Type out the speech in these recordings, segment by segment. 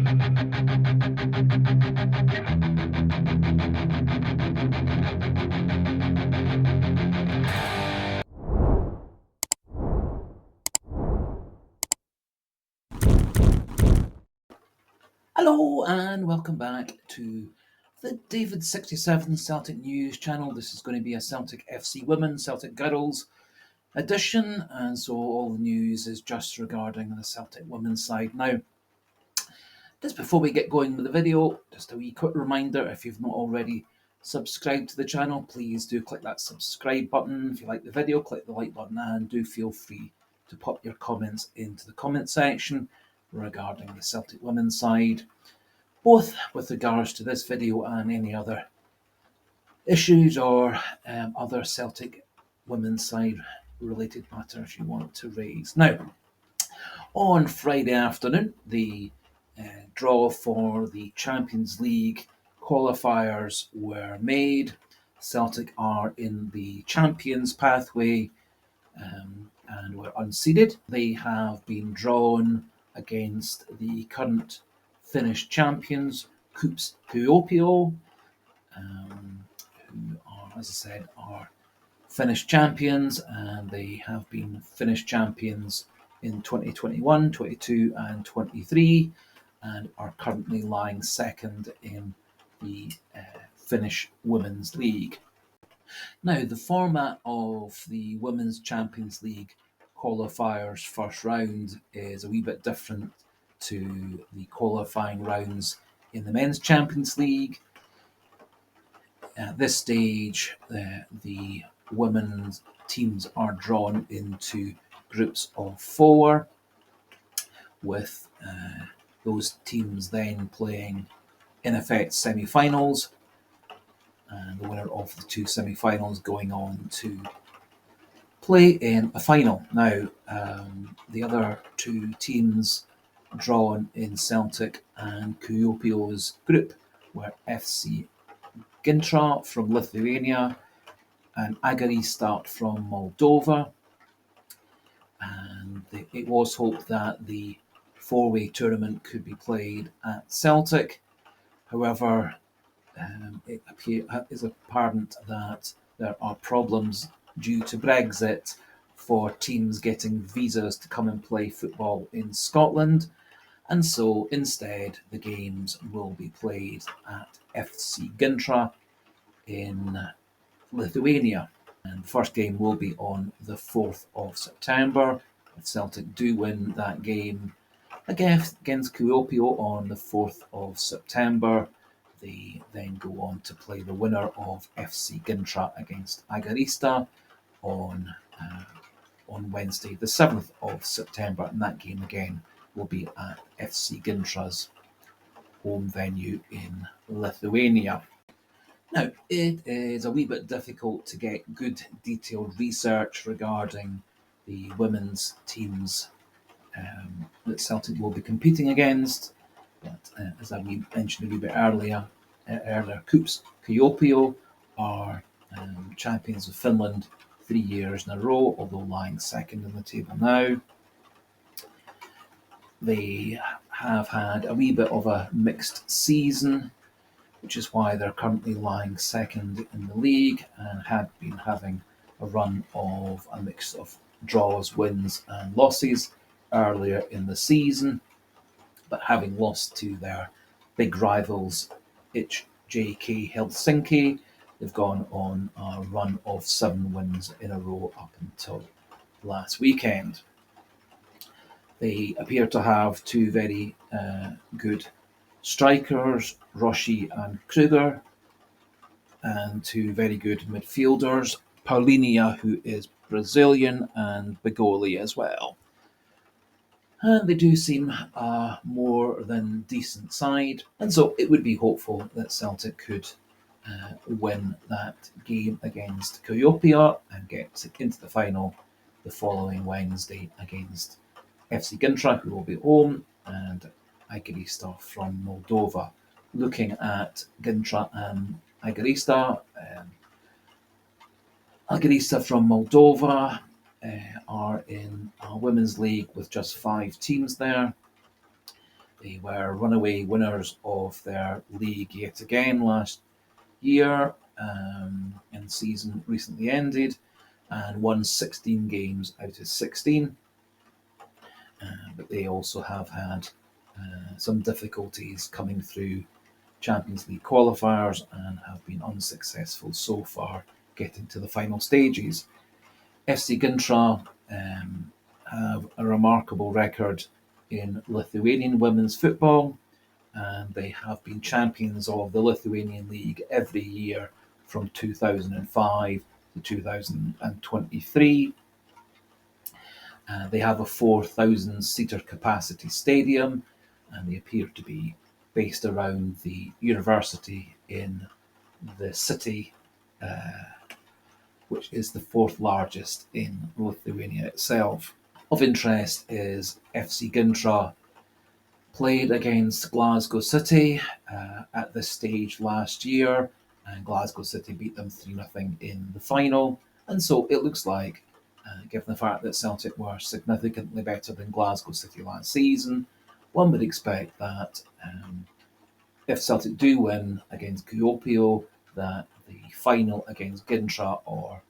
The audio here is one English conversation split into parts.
Hello and welcome back to the David 67 Celtic News channel. This is going to be a Celtic FC Women, Celtic Girls edition, and so all the news is just regarding the Celtic women's side. Now, just before we get going with the video, just a wee quick reminder, if you've not already subscribed to the channel, please do click that subscribe button. If you like the video, click the like button, and do feel free to pop your comments into the comment section regarding the Celtic women's side, both with regards to this video and any other issues or other Celtic women's side related matters you want to raise. Now, on Friday afternoon, the draw for the Champions League qualifiers were made. Celtic are in the Champions pathway and were unseeded. They have been drawn against the current Finnish champions, KUPS Kuopio, who are, as I said, are Finnish champions, and they have been Finnish champions in 2021, 22 and 23, and are currently lying second in the Finnish Women's League. Now, the format of the Women's Champions League qualifiers first round is a wee bit different to the qualifying rounds in the Men's Champions League. At this stage, the women's teams are drawn into groups of 4, with those teams then playing, in effect, semi-finals, and the winner of the 2 semi-finals going on to play in a final. Now, the other 2 teams drawn in Celtic and Kuopio's group were FC Gintra from Lithuania and Agarista from Moldova. And it was hoped that the 4-way tournament could be played at Celtic. However, it is apparent that there are problems due to Brexit for teams getting visas to come and play football in Scotland, and so instead the games will be played at FC Gintra in Lithuania. And the first game will be on the 4th of September. If Celtic do win that game against Kuopio on the 4th of September, they then go on to play the winner of FC Gintra against Agarista on Wednesday, the 7th of September, and that game again will be at FC Gintra's home venue in Lithuania. Now, it is a wee bit difficult to get good detailed research regarding the women's teams that Celtic will be competing against, but as I mentioned a wee bit earlier, KUPS Kuopio are champions of Finland 3 years in a row, although lying second in the table now. They have had a wee bit of a mixed season, which is why they're currently lying second in the league and had been having a run of a mix of draws, wins and losses earlier in the season, but having lost to their big rivals HJK Helsinki, they've gone on a run of 7 wins in a row up until last weekend. They appear to have 2 very good strikers, Roshi and Kruger, and 2 very good midfielders, Paulinia, who is Brazilian, and Bigoli as well. And they do seem a more than decent side, and so it would be hopeful that Celtic could win that game against Kuopio and get into the final the following Wednesday against FC Gintra, who will be home, and Agarista from Moldova. Looking at Gintra and Agarista, Agarista from Moldova are in a women's league with just 5 teams there. They were runaway winners of their league yet again last year, in the season recently ended, and won 16 games out of 16. But they also have had some difficulties coming through Champions League qualifiers and have been unsuccessful so far getting to the final stages. FC Gintra have a remarkable record in Lithuanian women's football, and they have been champions of the Lithuanian League every year from 2005 to 2023. They have a 4,000-seater capacity stadium, and they appear to be based around the university in the city, which is the fourth largest in Lithuania itself. Of interest is FC Gintra played against Glasgow City at this stage last year, and Glasgow City beat them 3-0 in the final. And so it looks like, given the fact that Celtic were significantly better than Glasgow City last season, one would expect that if Celtic do win against Kuopio, that the final against Gintra or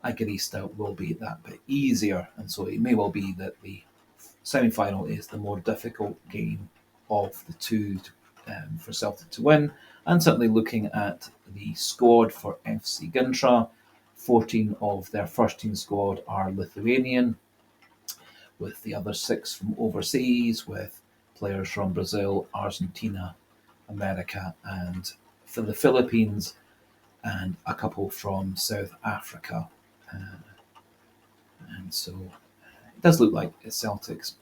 Agarista will be that bit easier. And so it may well be that the semi-final is the more difficult game of the two for Celtic to win. And certainly looking at the squad for FC Gintra, 14 of their first team squad are Lithuanian, with the other 6 from overseas, with players from Brazil, Argentina, America, and the Philippines, and a couple from South Africa. And so it does look like Celtic's,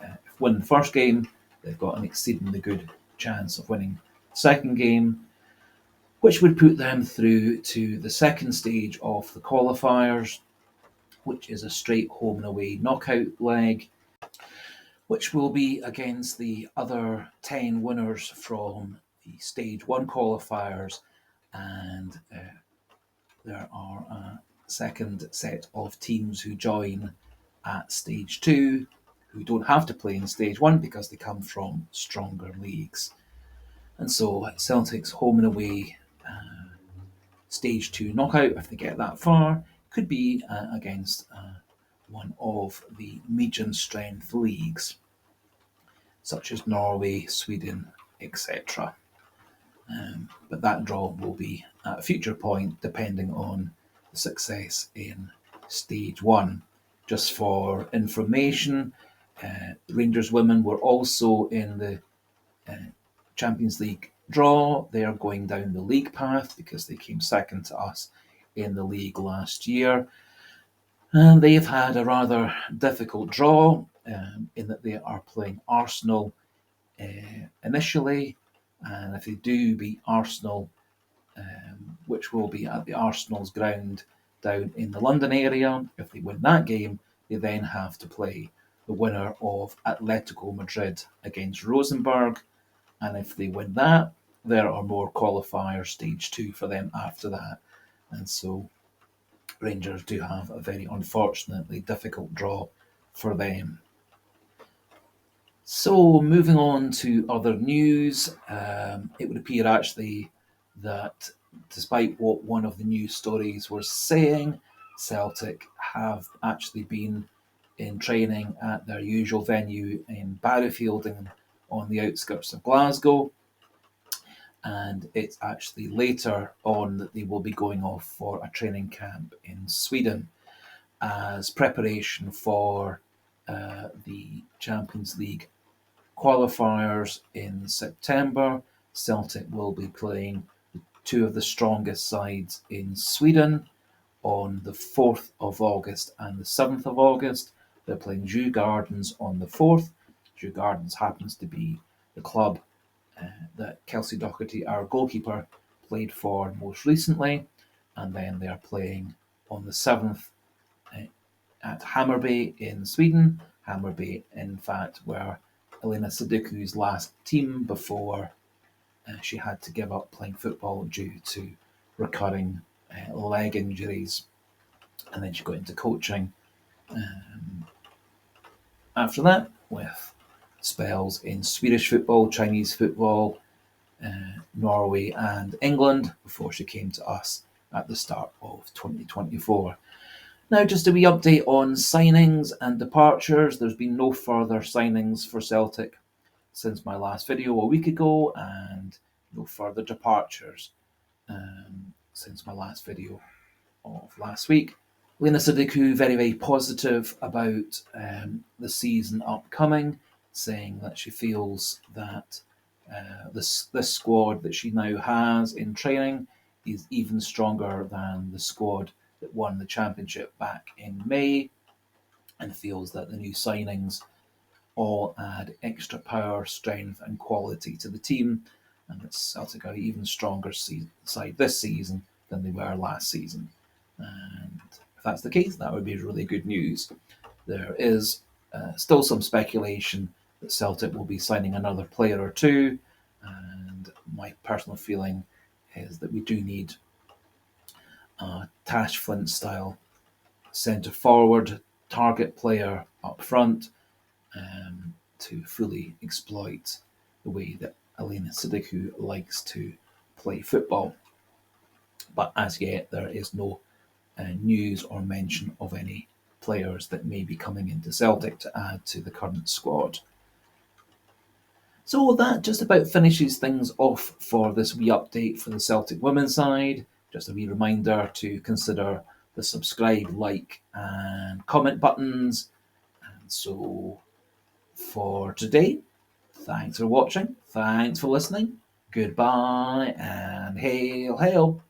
if win the first game, they've got an exceedingly good chance of winning the second game, which would put them through to the second stage of the qualifiers, which is a straight home and away knockout leg, which will be against the other 10 winners from the stage 1 qualifiers, and there are a second set of teams who join at stage 2 who don't have to play in stage 1 because they come from stronger leagues. And so Celtic's home and away stage 2 knockout, if they get that far, could be against one of the medium strength leagues, such as Norway, Sweden, etc. But that draw will be at a future point, depending on the success in stage 1. Just for information, Rangers women were also in the Champions League draw. They are going down the league path because they came second to us in the league last year. And they've had a rather difficult draw in that they are playing Arsenal initially. And if they do beat Arsenal, which will be at the Arsenal's ground down in the London area, if they win that game, they then have to play the winner of Atletico Madrid against Rosenborg. And if they win that, there are more qualifiers, stage 2 for them after that. And so Rangers do have a very unfortunately difficult draw for them. So moving on to other news, it would appear actually that despite what one of the news stories was saying, Celtic have actually been in training at their usual venue in Barrowfielding on the outskirts of Glasgow. And it's actually later on that they will be going off for a training camp in Sweden as preparation for the Champions League qualifiers in September. Celtic will be playing two of the strongest sides in Sweden on the 4th of August and the 7th of August. They're playing Djurgårdens on the 4th. Djurgårdens happens to be the club that Kelsey Doherty, our goalkeeper, played for most recently. And then they are playing on the 7th at Hammarby in Sweden. Hammarby, in fact, were Elena Sadiku's last team before she had to give up playing football due to recurring leg injuries. And then she got into coaching after that with spells in Swedish football, Chinese football, Norway and England before she came to us at the start of 2024. Now, just a wee update on signings and departures. There's been no further signings for Celtic since my last video a week ago, and no further departures since my last video of last week. Lena Sidiku very positive about the season upcoming, saying that she feels that this squad that she now has in training is even stronger than the squad that won the championship back in May, and feels that the new signings all add extra power, strength and quality to the team, and that Celtic are an even stronger side this season than they were last season. And if that's the case, that would be really good news. There is still some speculation that Celtic will be signing another player or two, and my personal feeling is that we do need a Tash Flint style centre forward target player up front to fully exploit the way that Elena Sidiku likes to play football. But as yet, there is no news or mention of any players that may be coming into Celtic to add to the current squad. So that just about finishes things off for this wee update for the Celtic women's side. Just a wee reminder to consider the subscribe, like and comment buttons. And so for today, thanks for watching, thanks for listening, goodbye and hail, hail.